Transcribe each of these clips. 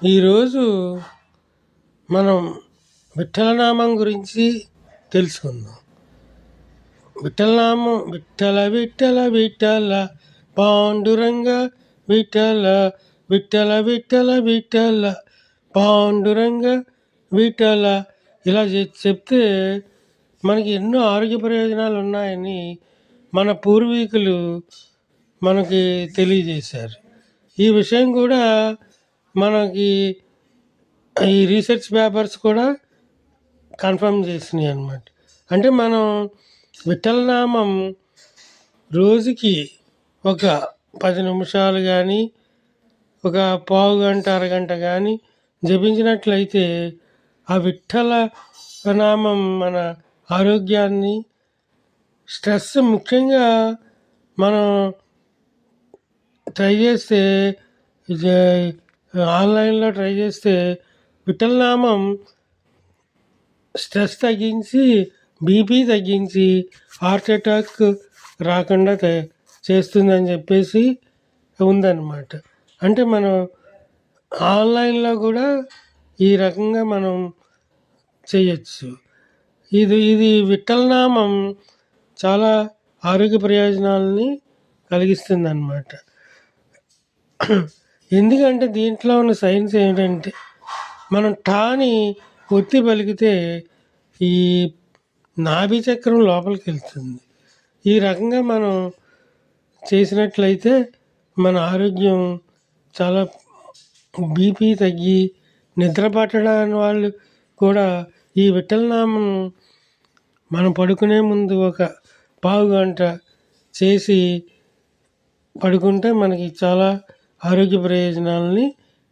ఈరోజు మనం విఠలనామం గురించి తెలుసుకుందాం. విఠలనామం విఠల విఠల విఠల పాండురంగ విఠల విఠల విఠల విఠల పాండురంగ విఠల ఇలా చెప్తే మనకి ఎన్నో ఆరోగ్య ప్రయోజనాలు ఉన్నాయని మన పూర్వీకులు మనకి తెలియజేశారు. ఈ విషయం కూడా మనకి ఈ రీసెర్చ్ పేపర్స్ కూడా కన్ఫర్మ్ చేసినాయి అన్నమాట. అంటే మనం విఠలనామం రోజుకి ఒక 10 నిమిషాలు కానీ, ఒక పావు గంట, అరగంట కానీ జపించినట్లయితే ఆ విఠల నామం మన ఆరోగ్యాన్ని, స్ట్రెస్ ముఖ్యంగా మనం ట్రై చేస్తే ఆన్లైన్లో ట్రై చేస్తే విఠలనామం స్ట్రెస్ తగ్గించి, బీపీ తగ్గించి, హార్ట్ అటాక్ రాకుండా చేస్తుందని చెప్పేసి ఉందన్నమాట. అంటే మనం ఆన్లైన్లో కూడా ఈ రకంగా మనం చేయొచ్చు. ఇది విఠలనామం చాలా ఆరోగ్య ప్రయోజనాలని కలిగిస్తుంది అన్నమాట. ఎందుకంటే దీంట్లో ఉన్న సైన్స్ ఏమిటంటే మనం టాని ఒత్తి పలికితే ఈ నాభి చక్రం లోపలికి వెళ్తుంది. ఈ రకంగా మనం చేసినట్లయితే మన ఆరోగ్యం చాలా, బీపీ తగ్గి నిద్ర పట్టడానికి వాళ్ళు కూడా ఈ విఠలనామం మనం పడుకునే ముందు ఒక పావు గంట చేసి పడుకుంటే మనకి చాలా ఆరోగ్య ప్రయోజనాలని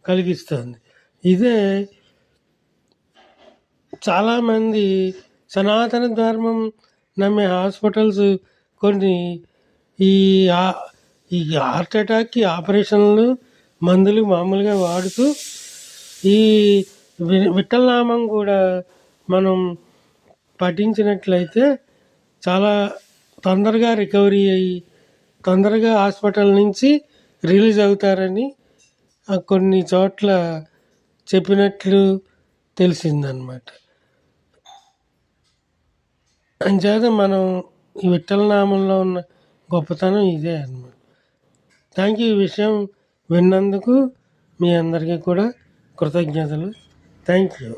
కలిగిస్తుంది. ఇదే చాలామంది సనాతన ధర్మం నమ్మే హాస్పిటల్స్ కొన్ని ఈ హార్ట్ అటాక్కి ఆపరేషన్లు, మందులు మామూలుగా వాడుతూ ఈ విఠలనామం కూడా మనం పఠించినట్లయితే చాలా తొందరగా రికవరీ అయ్యి తొందరగా హాస్పిటల్ నుంచి రిలీజ్ అవుతారని కొన్ని చోట్ల చెప్పినట్లు తెలిసిందనమాట. అంచేత మనం ఈ విఠలనామంలో ఉన్న గొప్పతనం ఇదే అన్నమాట. Thank you. ఈ విషయం విన్నందుకు మీ అందరికీ కూడా కృతజ్ఞతలు. Thank you.